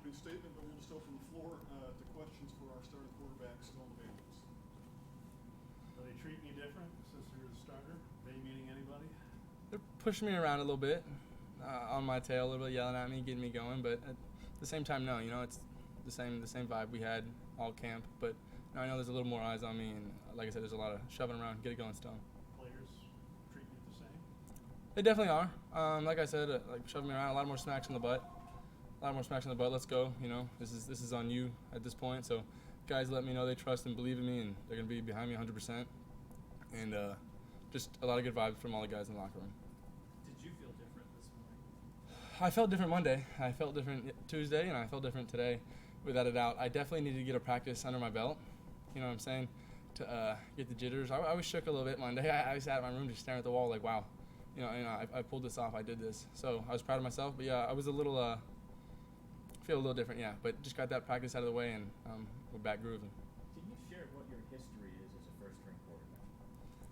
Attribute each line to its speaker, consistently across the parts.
Speaker 1: opening statement, but we'll just open the floor to questions for our starting quarterbacks and all the basics.
Speaker 2: Are they treating you different since you're the starter? They meeting anybody?
Speaker 3: They're pushing me around a little bit, on my tail a little bit, yelling at me, getting me going. But at the same time, no, it's the same vibe we had all camp. But I know there's a little more eyes on me, and like I said, there's a lot of shoving around, get it going still.
Speaker 2: Players treating you the same?
Speaker 3: They definitely are. Like I said, like shoving me around, a lot more smacks in the butt. Let's go. This is on you at this point. So guys let me know they trust and believe in me, and they're going to be behind me 100%. And just a lot of good vibes from all the guys in the locker room.
Speaker 4: Did you feel different this morning?
Speaker 3: I felt different Monday. I felt different Tuesday, and I felt different today, without a doubt. I definitely needed to get a practice under my belt. You know what I'm saying? To get the jitters. I was shook a little bit Monday. I sat in my room just staring at the wall like, wow. I pulled this off. I did this. So I was proud of myself. But yeah, I was a little feel a little different, yeah. But just got that practice out of the way, and we're back grooving.
Speaker 5: Can you share what your history is as a first-string quarterback?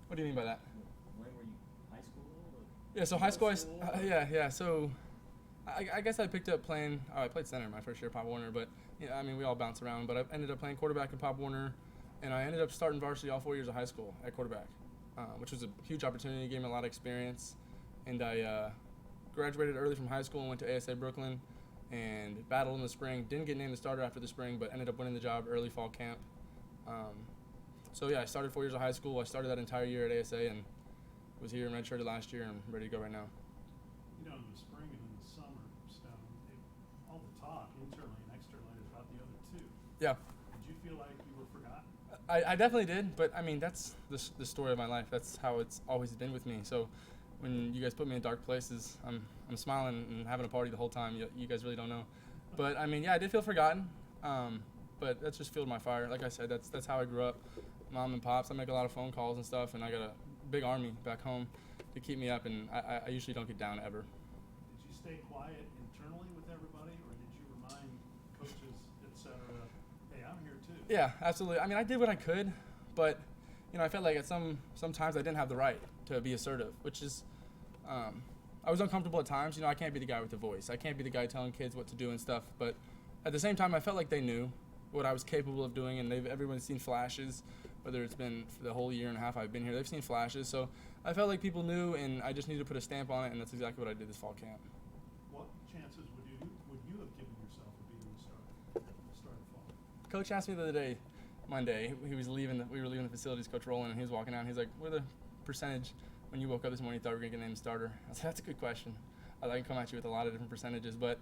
Speaker 3: What do you mean by that?
Speaker 5: When were you, high school? Or
Speaker 3: Yeah, so high school, yeah. So I guess I picked up playing. I played center my first year at Pop Warner, but we all bounce around. But I ended up playing quarterback in Pop Warner, and I ended up starting varsity all 4 years of high school at quarterback, which was a huge opportunity. Gave me a lot of experience, and I graduated early from high school and went to ASA Brooklyn, and battled in the spring. Didn't get named the starter after the spring, but ended up winning the job early fall camp. So yeah, I started 4 years of high school. I started that entire year at ASA, and was here and redshirted last year, and ready to go right now.
Speaker 2: In the spring and in the summer, all the talk internally and externally is about the other two.
Speaker 3: Yeah.
Speaker 2: Did you feel like you were forgotten?
Speaker 3: I definitely did, but that's the story of my life. That's how it's always been with me. So when you guys put me in dark places, I'm smiling and having a party the whole time. You guys really don't know. But I did feel forgotten. But that's just fueled my fire. Like I said, that's how I grew up. Mom and pops, I make a lot of phone calls and stuff, and I got a big army back home to keep me up, and I usually don't get down ever.
Speaker 2: Did you stay quiet internally with everybody, or did you remind coaches, etc., hey, I'm here too?
Speaker 3: Yeah, absolutely. I did what I could, but I felt like sometimes I didn't have the right to be assertive, which is I was uncomfortable at times. I can't be the guy with the voice. I can't be the guy telling kids what to do and stuff, but at the same time I felt like they knew what I was capable of doing, and everyone's seen flashes, whether it's been for the whole year and a half I've been here. They've seen flashes, so I felt like people knew, and I just needed to put a stamp on it, and that's exactly what I did this fall camp.
Speaker 2: What chances would you have given yourself of being the start of fall?
Speaker 3: Coach asked me the other day, Monday, we were leaving the facilities, Coach Rowland, and he was walking out, and he's like, what are the percentage when you woke up this morning you thought we were going to get named starter? I said, that's a good question. I can come at you with a lot of different percentages, but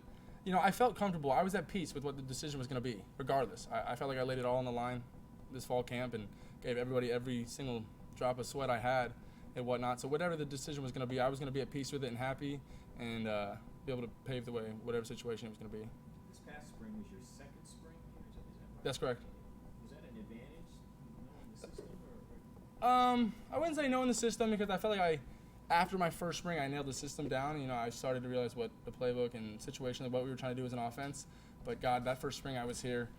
Speaker 3: I felt comfortable. I was at peace with what the decision was going to be, regardless. I felt like I laid it all on the line this fall camp and gave everybody every single drop of sweat I had and whatnot. So whatever the decision was going to be, I was going to be at peace with it and happy, and be able to pave the way, whatever situation it was going to be.
Speaker 5: This past spring was your second spring here, is that right?
Speaker 3: That's correct.
Speaker 5: Was that an advantage, knowing the system, or?
Speaker 3: I wouldn't say knowing the system, because I felt like after my first spring, I nailed the system down. I started to realize what the playbook and situation of what we were trying to do as an offense. But God, that first spring I was here,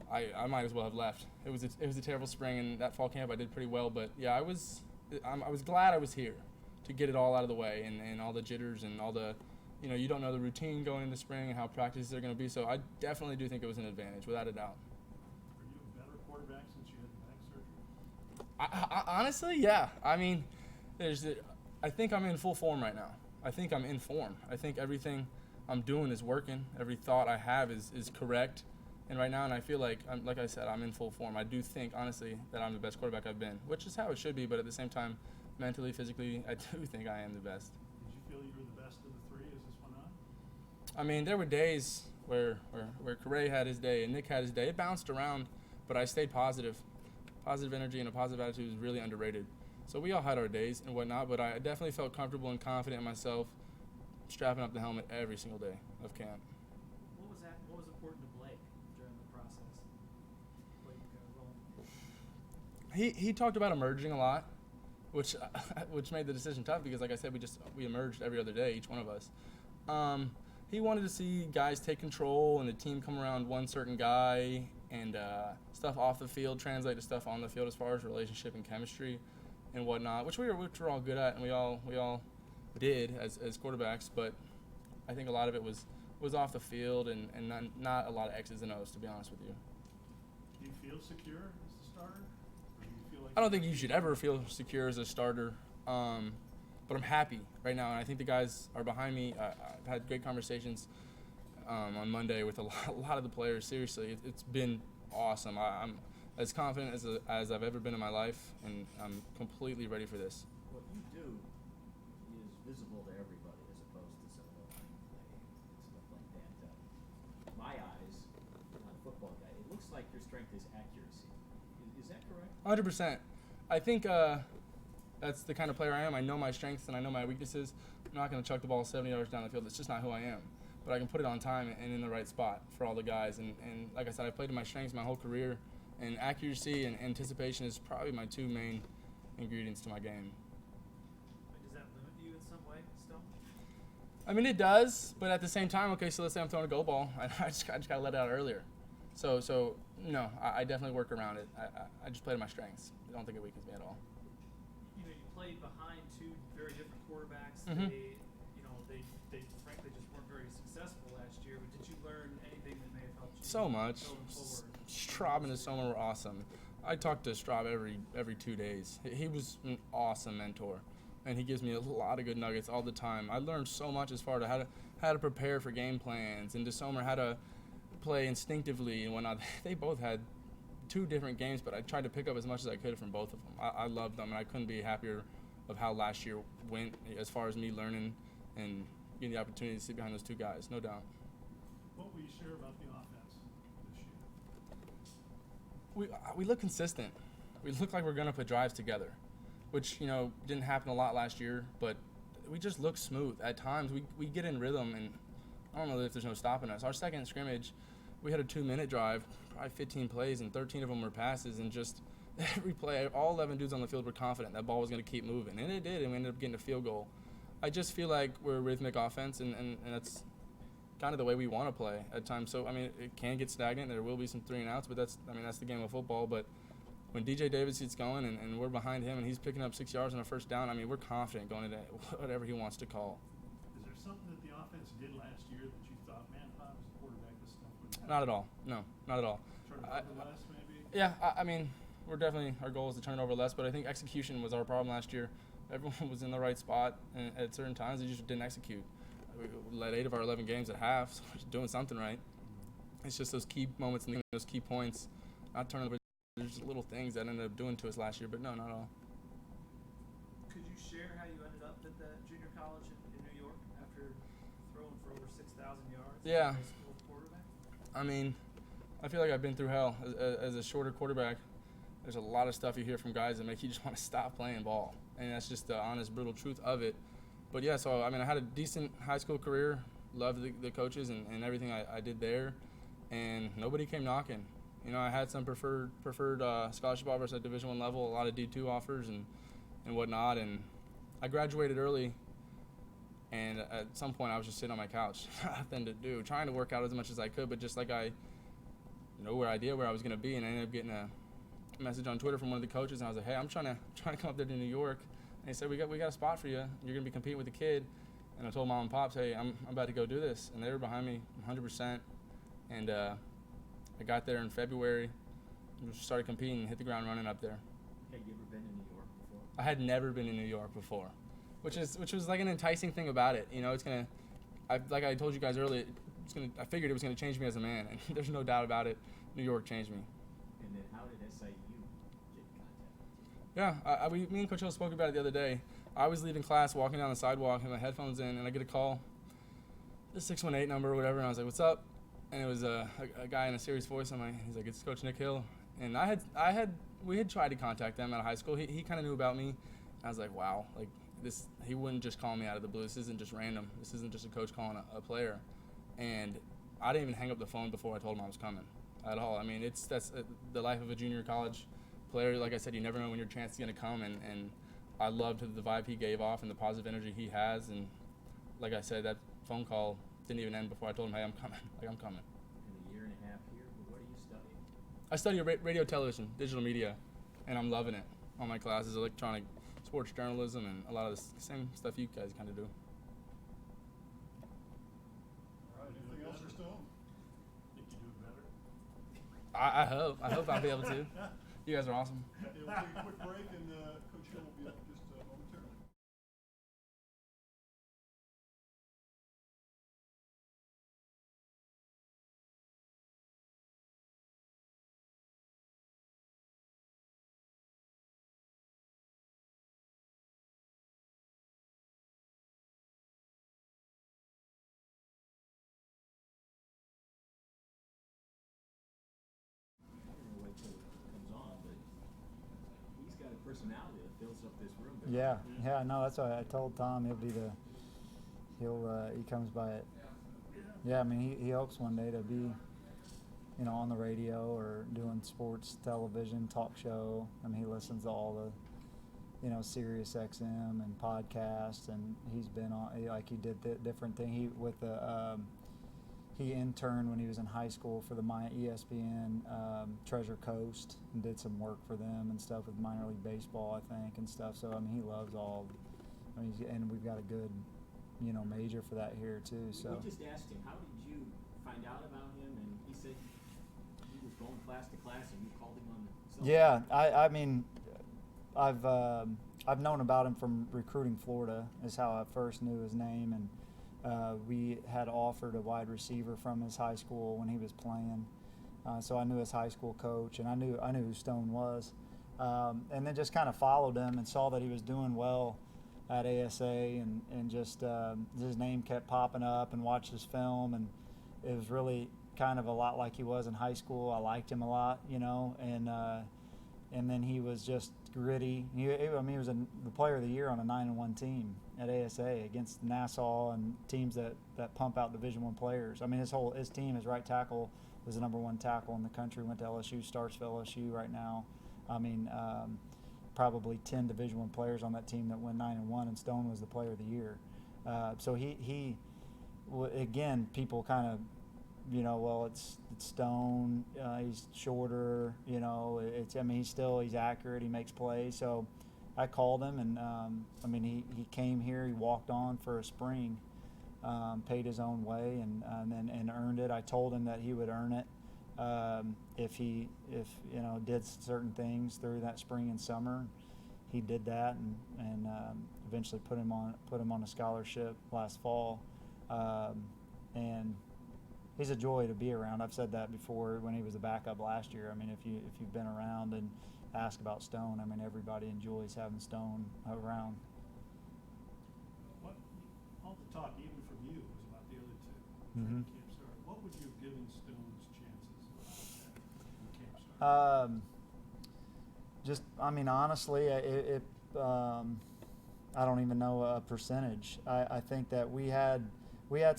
Speaker 3: I might as well have left. It was a terrible spring, and that fall camp I did pretty well. But yeah, I was glad I was here to get it all out of the way, and all the jitters and all the, you don't know the routine going into spring and how practices are going to be. So I definitely do think it was an advantage, without a doubt.
Speaker 2: Are you a better quarterback since you had the back surgery?
Speaker 3: Honestly, yeah. I think I'm in full form right now. I think I'm in form. I think everything I'm doing is working. Every thought I have is correct. And right now, and I feel like, like I said, I'm in full form. I do think, honestly, that I'm the best quarterback I've been, which is how it should be. But at the same time, mentally, physically, I do think I am the best.
Speaker 2: Did you feel you were the best of the three as this went on?
Speaker 3: There were days where Correa had his day and Nick had his day. It bounced around, but I stayed positive. Positive energy and a positive attitude is really underrated. So we all had our days and whatnot, but I definitely felt comfortable and confident in myself strapping up the helmet every single day of camp.
Speaker 4: What was important to Blake during the process?
Speaker 3: He talked about emerging a lot, which made the decision tough, because like I said, we emerged every other day, each one of us. He wanted to see guys take control and the team come around one certain guy, and stuff off the field translate to stuff on the field as far as relationship and chemistry and whatnot, which we're all good at, and we all did as quarterbacks. But I think a lot of it was was off the field and not a lot of X's and O's, to be honest with you.
Speaker 2: Do you feel secure as the starter? Or do you feel like
Speaker 3: I don't think you should ever feel secure as a starter, but I'm happy right now, and I think the guys are behind me. I've had great conversations on Monday with a lot of the players. Seriously, it's been awesome. I'm as confident as I've ever been in my life, and I'm completely ready for this.
Speaker 5: What you do is visible to everybody as opposed to some of the line play and stuff like that. My eyes, I'm not a football guy, it looks like your strength is accuracy. Is that correct?
Speaker 3: 100%. I think that's the kind of player I am. I know my strengths and I know my weaknesses. I'm not going to chuck the ball 70 yards down the field. That's just not who I am. But I can put it on time and in the right spot for all the guys. And like I said, I've played to my strengths my whole career. And accuracy and anticipation is probably my two main ingredients to my game.
Speaker 4: But does that limit you in some way still?
Speaker 3: I mean, it does, but at the same time, okay, so let's say I'm throwing a go ball. I just got to let it out earlier. So no, I definitely work around it. I just play to my strengths. I don't think it weakens me at all.
Speaker 4: You know, you played behind two very different quarterbacks.
Speaker 3: Mhm.
Speaker 4: They frankly just weren't very successful last year. But did you learn anything that may have helped you
Speaker 3: So much.
Speaker 4: going forward?
Speaker 3: Straub and Soma were awesome. I talk to Straub every 2 days. He was an awesome mentor, and he gives me a lot of good nuggets all the time. I learned so much as far as how to prepare for game plans, and DeSomer how to play instinctively and whatnot. They both had 2 different games, but I tried to pick up as much as I could from both of them. I loved them, and I couldn't be happier of how last year went as far as me learning and getting the opportunity to sit behind those 2 guys, no doubt.
Speaker 2: What will you share about the offense this year?
Speaker 3: We look consistent. We look like we're going to put drives together, which, didn't happen a lot last year, but we just look smooth. At times, we get in rhythm, and I don't know if there's no stopping us. Our second scrimmage, we had a 2-minute drive, probably 15 plays, and 13 of them were passes, and just every play, all 11 dudes on the field were confident that ball was going to keep moving, and it did, and we ended up getting a field goal. I just feel like we're a rhythmic offense, and that's kind of the way we want to play at times. So, I mean, it can get stagnant. There will be some 3 and outs, but that's the game of football. But when DJ Davis gets going and we're behind him and he's picking up 6 yards on a first down, I mean, we're confident going into whatever he wants to call.
Speaker 2: Is there something that the offense did last year that you thought, man, if I was the quarterback, this stuff wouldn't happen?
Speaker 3: Not at all. No, not at all.
Speaker 2: Turn it over less, maybe?
Speaker 3: Yeah, I mean, our goal is to turn it over less, but I think execution was our problem last year. Everyone was in the right spot, and at certain times they just didn't execute. We led 8 of our 11 games at half, so we're doing something right. It's just those key moments and those key points, not turning over. There's just little things that ended up doing to us last year, but no, not all.
Speaker 4: Could you share how you ended up at the junior college in New York after throwing for over 6,000 yards?
Speaker 3: Yeah.
Speaker 4: As a high school quarterback?
Speaker 3: I mean, I feel like I've been through hell. As a shorter quarterback, there's a lot of stuff you hear from guys that make you just want to stop playing ball, and that's just the honest, brutal truth of it. But yeah, so I mean, I had a decent high school career, loved the coaches and everything I did there, and nobody came knocking. I had some preferred scholarship offers at Division I level, a lot of D2 offers and whatnot, and I graduated early, and at some point I was just sitting on my couch, nothing to do, trying to work out as much as I could, but just like I no idea where I was going to be, and I ended up getting a message on Twitter from one of the coaches, and I was like, hey, I'm trying to come up there to New York. And he said, we got a spot for you. You're going to be competing with the kid. And I told Mom and Pops, hey, I'm about to go do this. And they were behind me 100%. And I got there in February, and started competing and hit the ground running up there.
Speaker 5: Had you ever been in New York before?
Speaker 3: I had never been in New York before, which was like an enticing thing about it. It's going to, like I told you guys earlier, I figured it was going to change me as a man. And there's no doubt about it. New York changed me.
Speaker 5: And then how did SIU get in contact with you?
Speaker 3: Yeah, me and Coach Hill spoke about it the other day. I was leaving class, walking down the sidewalk, had my headphones in, and I get a call, the 618 number or whatever, and I was like, "What's up?" And it was a guy in a serious voice. He's like, "It's Coach Nick Hill," and we had tried to contact them out of high school. He kind of knew about me. I was like, "Wow, like this, he wouldn't just call me out of the blue. This isn't just random. This isn't just a coach calling a player." And I didn't even hang up the phone before I told him I was coming at all. I mean, that's the life of a junior college player. Like I said, you never know when your chance is going to come, and I loved the vibe he gave off and the positive energy he has. And like I said, that phone call didn't even end before I told him, hey, I'm coming. Like, I'm coming.
Speaker 5: In a year and a half here, what are you studying?
Speaker 3: I study radio, television, digital media, and I'm loving it. All my classes, electronic sports journalism, and a lot of the same stuff you guys kind of do.
Speaker 1: All right, anything
Speaker 3: I hope I'll be able to. You guys are awesome.
Speaker 1: Yeah, we'll take a quick break, and Coach Hill will be up just momentarily.
Speaker 5: I don't know wait till it comes on, but he's got a personality that fills up this room. doesn't
Speaker 6: Yeah,
Speaker 5: he?
Speaker 6: yeah, no, that's why I told Tom he comes by it. Yeah, I mean he hopes one day to be, on the radio or doing sports television talk show. I mean he listens to all the, Sirius XM and podcasts, and he's been on like he did different thing. He interned when he was in high school for the ESPN Treasure Coast and did some work for them and stuff with minor league baseball, I think, and stuff. So I mean, he loves all. And we've got a good, major for that here too. So
Speaker 5: We just asked him, how did you find out about him? And he said he was going class to class, and you called him on the cell
Speaker 6: yeah,
Speaker 5: phone.
Speaker 6: I mean, I've known about him from Recruiting Florida is how I first knew his name, and we had offered a wide receiver from his high school when he was playing, so I knew his high school coach, and I knew who Stone was, and then just kind of followed him and saw that he was doing well at ASA, and just his name kept popping up, and watched his film, and it was really kind of a lot like he was in high school. I liked him a lot, and then he was just gritty. He was the player of the year on a 9-1 team at ASA against Nassau and teams that pump out Division I players. I mean, his team, his right tackle, was the #1 tackle in the country. Went to LSU, starts for LSU right now. I mean, probably 10 Division I players on that team that went 9-1, and Stone was the player of the year. So he again, people kind of, well, it's Stone. He's shorter. He's accurate. He makes plays. So I called him, and he came here. He walked on for a spring, paid his own way, and earned it. I told him that he would earn it if did certain things through that spring and summer. He did that, and eventually put him on a scholarship last fall, and he's a joy to be around. I've said that before when he was a backup last year. I mean, if you've been around and ask about Stone, I mean, everybody enjoys having Stone around.
Speaker 2: What, all the talk, even from you, was about the other two.
Speaker 6: Mhm.
Speaker 2: Training camp start. What would you have given Stone's chances when camp started?
Speaker 6: Honestly, I don't even know a percentage. I think that we had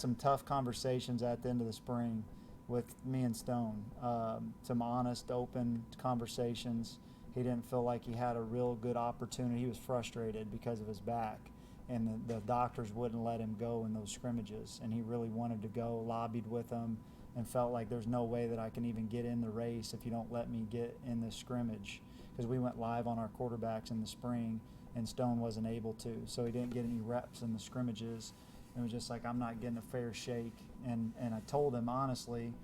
Speaker 6: some tough conversations at the end of the spring with me and Stone. Some honest, open conversations. He didn't feel like he had a real good opportunity. He was frustrated because of his back, and the doctors wouldn't let him go in those scrimmages, and he really wanted to go, lobbied with them, and felt like there's no way that I can even get in the race if you don't let me get in this scrimmage, because we went live on our quarterbacks in the spring, and Stone wasn't able to, so he didn't get any reps in the scrimmages. It was just like, I'm not getting a fair shake, and I told him honestly,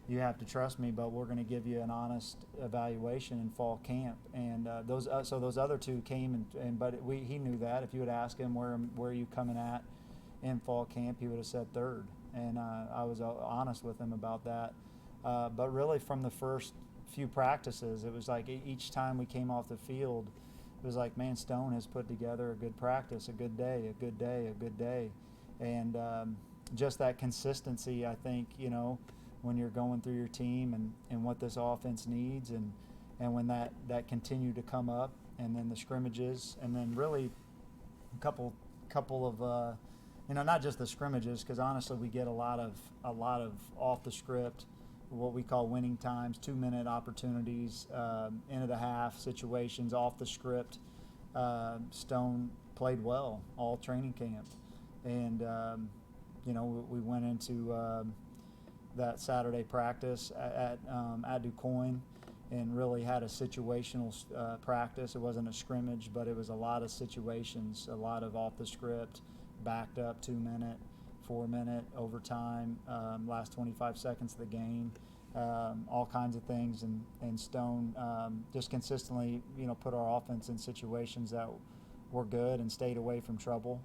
Speaker 6: you have to trust me, but we're going to give you an honest evaluation in fall camp. And those other two came, but he knew that. If you would ask him where are you coming at in fall camp, he would have said third, and I was honest with him about that. But really, from the first few practices, it was like each time we came off the field, it was like, man, Stone has put together a good practice, a good day, a good day, a good day. And just that consistency, I think, when you're going through your team and what this offense needs, and when that continued to come up, and then the scrimmages, and then really a couple of not just the scrimmages, because honestly we get a lot of off the script, what we call winning times, 2-minute opportunities, end of the half situations off the script. Stone played well all training camp, and we went into that Saturday practice at DuQuoin, and really had a situational practice. It wasn't a scrimmage, but it was a lot of situations, a lot of off the script, backed up, 2-minute, 4-minute, overtime, last 25 seconds of the game. all kinds of things, and Stone just consistently, put our offense in situations that were good and stayed away from trouble.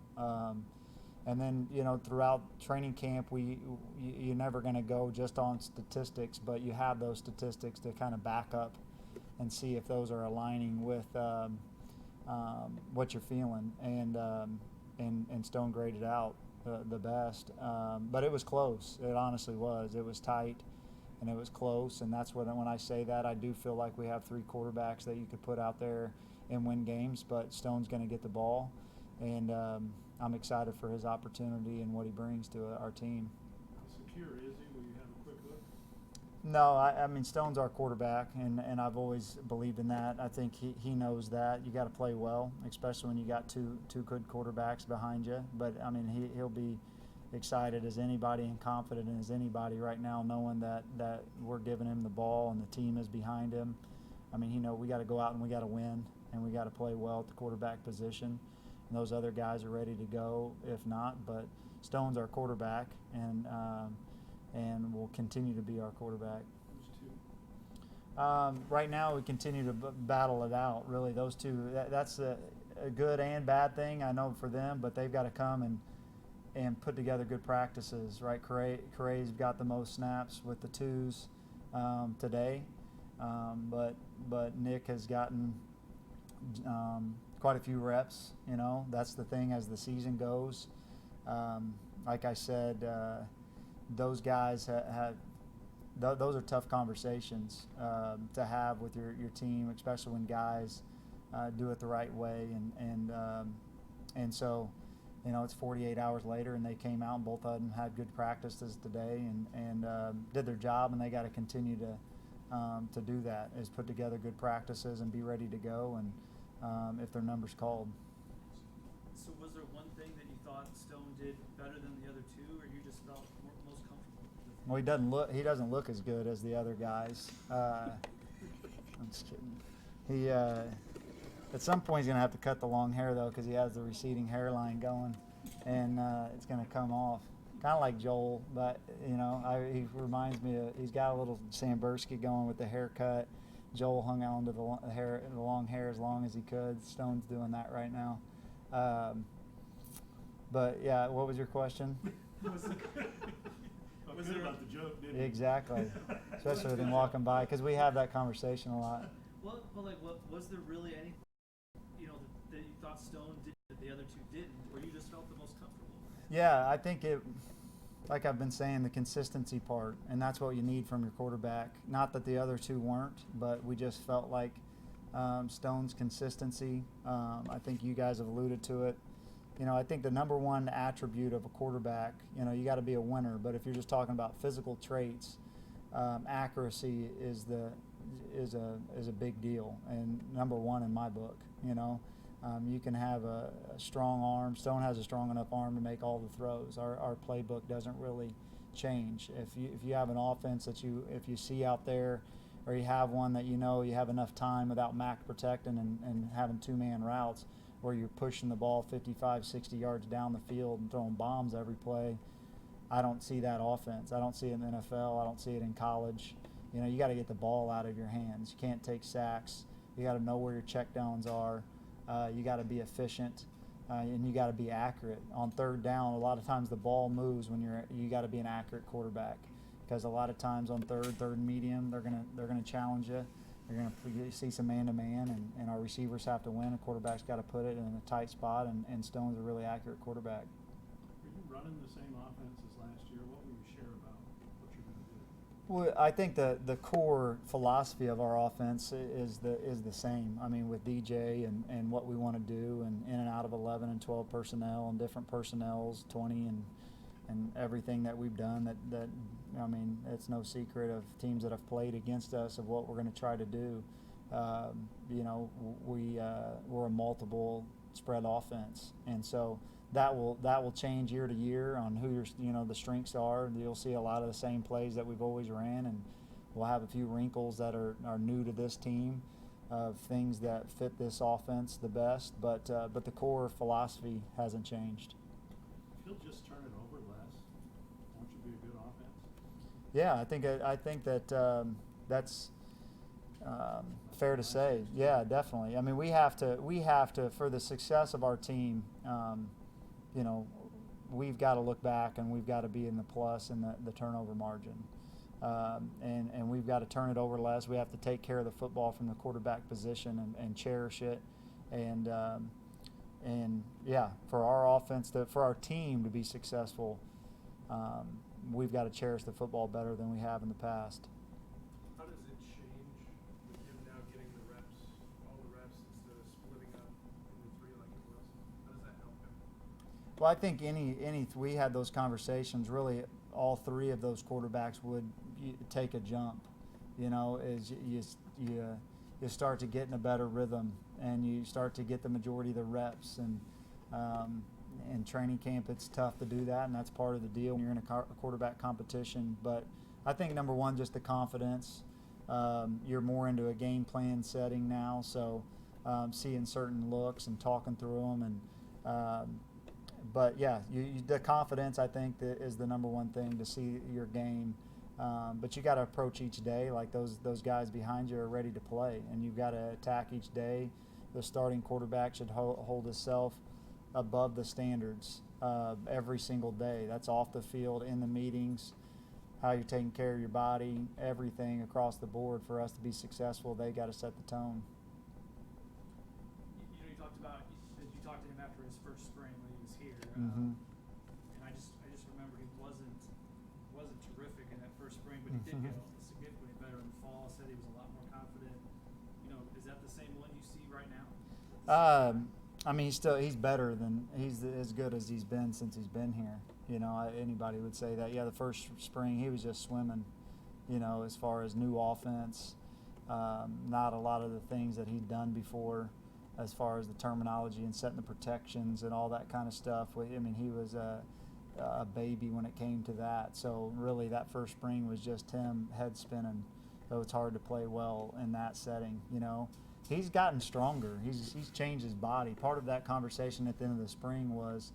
Speaker 6: And then, throughout training camp, you're never going to go just on statistics, but you have those statistics to kind of back up and see if those are aligning with what you're feeling. And Stone graded out the best. But it was close. It honestly was. It was tight, and it was close. And that's when I say that, I do feel like we have three quarterbacks that you could put out there and win games, but Stone's going to get the ball. And I'm excited for his opportunity and what he brings to our team.
Speaker 2: How secure is he? Will you have a quick look?
Speaker 6: No, I mean, Stone's our quarterback, and I've always believed in that. I think he knows that. You got to play well, especially when you got two good quarterbacks behind you. But, I mean, he'll be excited as anybody and confident as anybody right now, knowing that we're giving him the ball and the team is behind him. I mean, we got to go out and we got to win, and we got to play well at the quarterback position. And those other guys are ready to go if not. But Stone's our quarterback, and will continue to be our quarterback.
Speaker 2: Who's two?
Speaker 6: Right now, we continue to battle it out. Really, those two. That's a good and bad thing, I know, for them. But they've got to come and put together good practices. Right, Correa's got the most snaps with the twos today, but Nick has gotten quite a few reps. That's the thing as the season goes. Like I said, those guys those are tough conversations to have with your team, especially when guys do it the right way. And so, it's 48 hours later, and they came out, and both of them had good practices today and did their job, and they got to continue to do that, is put together good practices and be ready to go, and if their number's called.
Speaker 4: So was there one thing that you thought Stone did better than the other two, or you just felt most comfortable with him?
Speaker 6: Well, he doesn't look as good as the other guys. I'm just kidding. He at some point he's gonna have to cut the long hair though, because he has the receding hairline going, and it's gonna come off. Kind of like Joel, but he reminds me of, he's got a little Sambursky going with the haircut. Joel hung on to the long hair as long as he could. Stone's doing that right now. But yeah, what was your question?
Speaker 2: Felt good about the joke, didn't you?
Speaker 6: Exactly, especially with him walking by, because we have that conversation a lot.
Speaker 4: Well, was there really anything, that you thought Stone did that the other two didn't, or you just felt the most comfortable?
Speaker 6: Yeah, I think like I've been saying, the consistency part, and that's what you need from your quarterback. Not that the other two weren't, but we just felt like Stone's consistency. I think you guys have alluded to it. I think the number one attribute of a quarterback, you got to be a winner. But if you're just talking about physical traits, accuracy is a big deal, and number one in my book. You can have a strong arm. Stone has a strong enough arm to make all the throws. Our playbook doesn't really change. If you have an offense that if you see out there, or you have one that you have enough time without Mac protecting and having two-man routes where you're pushing the ball 55, 60 yards down the field and throwing bombs every play, I don't see that offense. I don't see it in the NFL. I don't see it in college. You got to get the ball out of your hands. You can't take sacks. You got to know where your checkdowns are. You got to be efficient, and you got to be accurate. On third down, a lot of times the ball moves when you got to be an accurate quarterback, because a lot of times on third and medium, they're gonna challenge you. You're gonna see some man-to-man, and our receivers have to win. A quarterback's got to put it in a tight spot, and Stone's a really accurate quarterback.
Speaker 2: Are you running the same offense as last year? What will you share about what you're going to do?
Speaker 6: Well, I think the core philosophy of our offense is the same. I mean, with DJ and what we want to do, and in and out of 11 and 12 personnel and different personnels, 20 and everything that we've done. That I mean, it's no secret of teams that have played against us of what we're going to try to do. We're a multiple spread offense, and so that will change year to year on who the strengths are. You'll see a lot of the same plays that we've always ran, and we'll have a few wrinkles that are new to this team, of things that fit this offense the best. But the core philosophy hasn't changed.
Speaker 2: If you'll just turn it over less, won't you be a good offense?
Speaker 6: Yeah, I think that that's fair to say. Yeah, definitely. I mean, we have to for the success of our team. You know, we've got to look back and we've got to be in the plus in the turnover margin. And we've got to turn it over less. We have to take care of the football from the quarterback position and cherish it. And yeah, for our offense, for our team to be successful, we've got to cherish the football better than we have in the past.
Speaker 2: How does it change with him now getting the reps, all the reps, instead of splitting up into three like it was? How does that help him?
Speaker 6: Well, I think we had those conversations. Really, all three of those quarterbacks would take a jump. You know, as you start to get in a better rhythm, and you start to get the majority of the reps. And in training camp, it's tough to do that, and that's part of the deal when you're in a quarterback competition. But I think number one, just the confidence. You're more into a game plan setting now, so seeing certain looks and talking through them, and but yeah, the confidence, I think, that is the number one thing to see your game. But you got to approach each day like those guys behind you are ready to play, and you've got to attack each day. The starting quarterback should hold himself above the standards every single day. That's off the field, in the meetings, how you're taking care of your body, everything across the board. For us to be successful, they got to set the tone.
Speaker 4: You talked about you talked to him after his first spring when he was here,
Speaker 6: Mm-hmm.
Speaker 4: and I just remember he wasn't terrific in that first spring, but he did get significantly better in the fall. Said he was a lot more confident. You know, is that the same one you see right now?
Speaker 6: I mean, he's better than he's as good as he's been since he's been here. You know, anybody would say that. Yeah, the first spring he was just swimming. You know, as far as new offense, not a lot of the things that he'd done before, as far as the terminology and setting the protections and all that kind of stuff. I mean, he was a baby when it came to that. So really, that first spring was just him head spinning. So it's hard to play well in that setting. You know. He's gotten stronger. He's changed his body. Part of that conversation at the end of the spring was,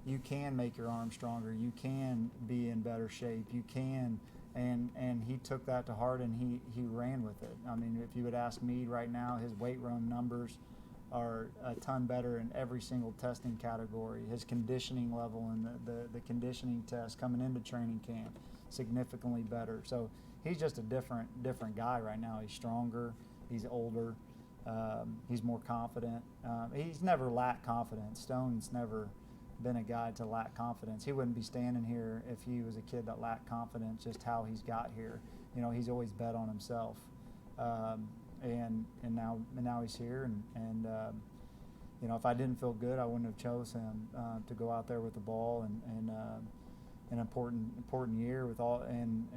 Speaker 6: you can make your arm stronger. You can be in better shape. You can, and he took that to heart and he ran with it. I mean, if you would ask me right now, his weight room numbers are a ton better in every single testing category. His conditioning level and the conditioning test coming into training camp, significantly better. So he's just a different guy right now. He's stronger. He's older. He's more confident. He's never lacked confidence. Stone's never been a guy to lack confidence. He wouldn't be standing here if he was a kid that lacked confidence, just how he's got here. You know, he's always bet on himself. And now he's here, and you know, if I didn't feel good, I wouldn't have chose him to go out there with the ball and an important year with all and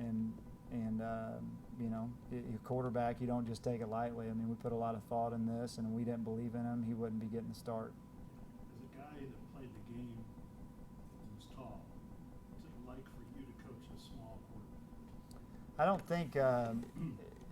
Speaker 6: you know, your quarterback, you don't just take it lightly. I mean, we put a lot of thought in this, and if we didn't believe in him, he wouldn't be getting the start.
Speaker 2: As a guy that played the game and was tall, what's it like for you to coach a small quarterback?
Speaker 6: I don't think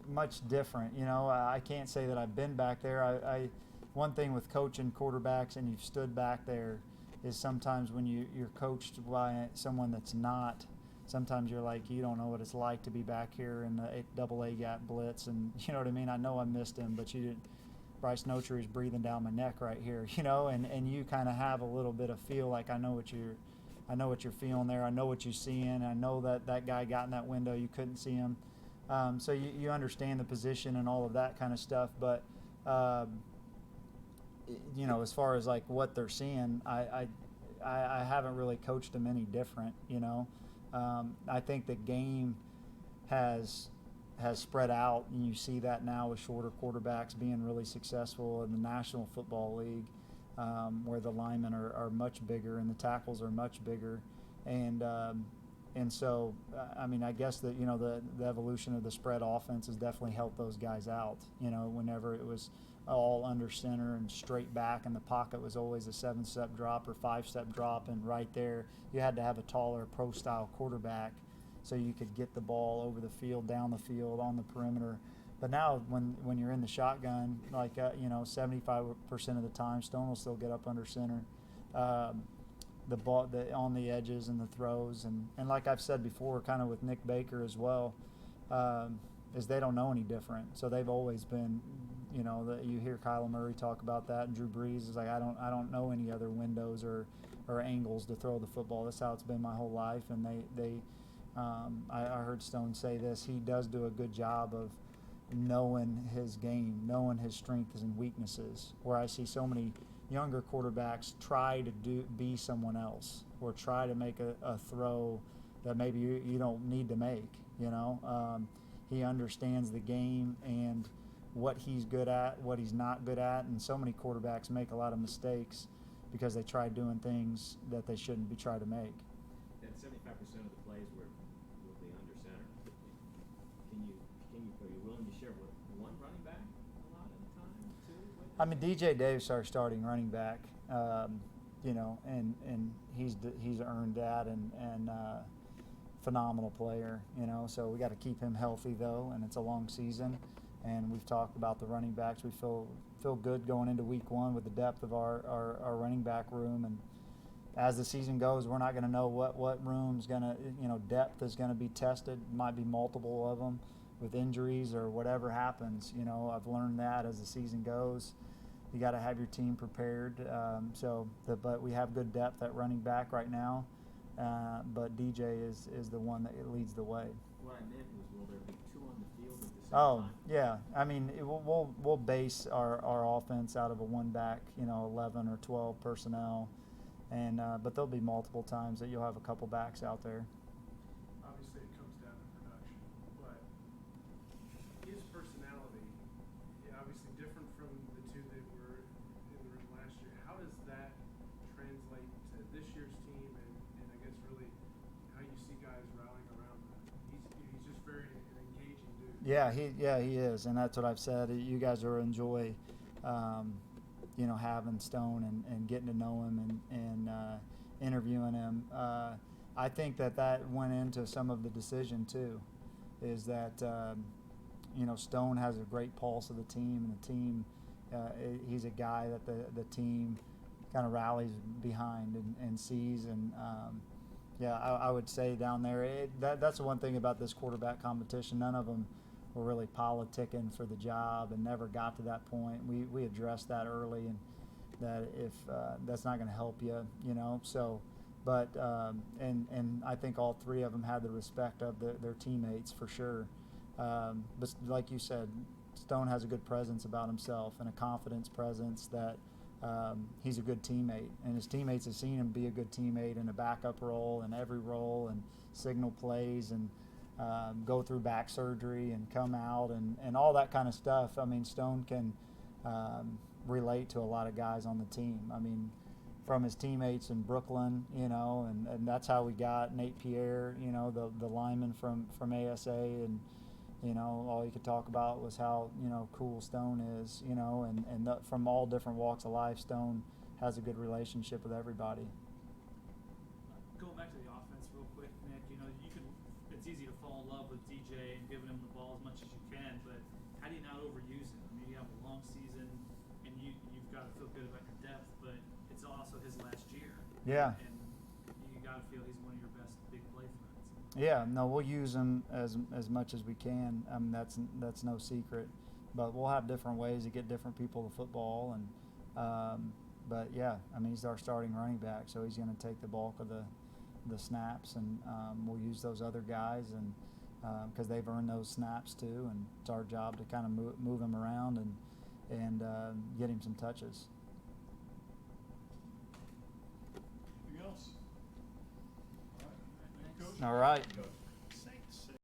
Speaker 6: much different. You know, I can't say that I've been back there. One thing with coaching quarterbacks and you've stood back there is sometimes when you're coached by someone that's not, sometimes you're like, you don't know what it's like to be back here in the AA gap blitz, and you know what I mean. I know I missed him, but you didn't. Bryce Notre is breathing down my neck right here, you know, and you kind of have a little bit of feel like I know what you're feeling there. I know what you're seeing. I know that guy got in that window. You couldn't see him, so you understand the position and all of that kind of stuff. But you know, as far as like what they're seeing, I haven't really coached them any different, you know. I think the game has spread out, and you see that now with shorter quarterbacks being really successful in the National Football League, where the linemen are much bigger and the tackles are much bigger, and so I mean, I guess that, you know, the evolution of the spread offense has definitely helped those guys out. You know, whenever it was all under center and straight back, and the pocket was always a 7-step drop or 5-step drop, and right there you had to have a taller pro-style quarterback so you could get the ball over the field, down the field, on the perimeter. But now when you're in the shotgun, like you know, 75% of the time Stone will still get up under center. the ball on the edges and the throws, and like I've said before, kind of with Nick Baker as well, is they don't know any different. So they've always been, you know, you hear Kyler Murray talk about that, and Drew Brees is like, I don't know any other windows or angles to throw the football. That's how it's been my whole life. And I heard Stone say this. He does do a good job of knowing his game, knowing his strengths and weaknesses. Where I see so many younger quarterbacks try to be someone else, or try to make a throw that maybe you don't need to make. You know, he understands the game and what he's good at, what he's not good at, and so many quarterbacks make a lot of mistakes because they try doing things that they shouldn't be trying to make.
Speaker 5: And 75% of the plays will be under center. Are you willing to share one running back a lot of the time, too?
Speaker 6: I mean, DJ Davis, our starting running back, you know, and he's earned that, and phenomenal player, you know. So we got to keep him healthy though, and it's a long season. And we've talked about the running backs. We feel good going into week 1 with the depth of our running back room. And as the season goes, we're not going to know what room's going to, you know, depth is going to be tested. Might be multiple of them with injuries or whatever happens. You know, I've learned that as the season goes, you got to have your team prepared. But we have good depth at running back right now. But DJ is the one that leads the way.
Speaker 5: What I meant was, will there be 2 on the field at the same
Speaker 6: Oh,
Speaker 5: time?
Speaker 6: yeah. I mean, we'll base our offense out of a one back, you know, 11 or 12 personnel, and but there'll be multiple times that you'll have a couple backs out there.
Speaker 2: Obviously, it comes down to production, but his personality, obviously different from the 2 that were in the room last year. How does that translate to this year's team, and I guess really how you see guys rallying around that? He's just very an engaging dude.
Speaker 6: Yeah, he is, and that's what I've said. You guys will enjoy, you know, having Stone and getting to know him and interviewing him. I think that went into some of the decision too, is that you know, Stone has a great pulse of the team, and the team, he's a guy that the team kind of rallies behind and sees. And yeah, I would say down there, that's the one thing about this quarterback competition. None of them were really politicking for the job and never got to that point. We addressed that early, and that if that's not going to help you, you know. So, but and I think all 3 of them had the respect of their teammates for sure. But like you said, Stone has a good presence about himself and a confidence presence that he's a good teammate, and his teammates have seen him be a good teammate in a backup role, in every role, and signal plays, and go through back surgery and come out and all that kind of stuff. I mean, Stone can relate to a lot of guys on the team. I mean, from his teammates in Brooklyn, you know, and that's how we got Nate Pierre, you know, the lineman from ASA, and you know, all you could talk about was how, you know, cool Stone is, you know, and from all different walks of life, Stone has a good relationship with everybody.
Speaker 4: Going back to the offense real quick, Nick, you know, it's easy to fall in love with DJ and giving him the ball as much as you can, but how do you not overuse him? I mean, you have a long season, and you've got to feel good about your depth, but it's also his last year.
Speaker 6: Yeah.
Speaker 4: And you got to feel he's one of your best big play threats.
Speaker 6: Yeah, no, we'll use him as much as we can. I mean, that's no secret, but we'll have different ways to get different people to football, and but yeah, I mean, he's our starting running back, so he's going to take the bulk of the snaps, and we'll use those other guys, and because they've earned those snaps too, and it's our job to kind of move him around and get him some touches.
Speaker 1: Anything else? All right. Thank you, Coach.
Speaker 6: All right.
Speaker 5: Coach.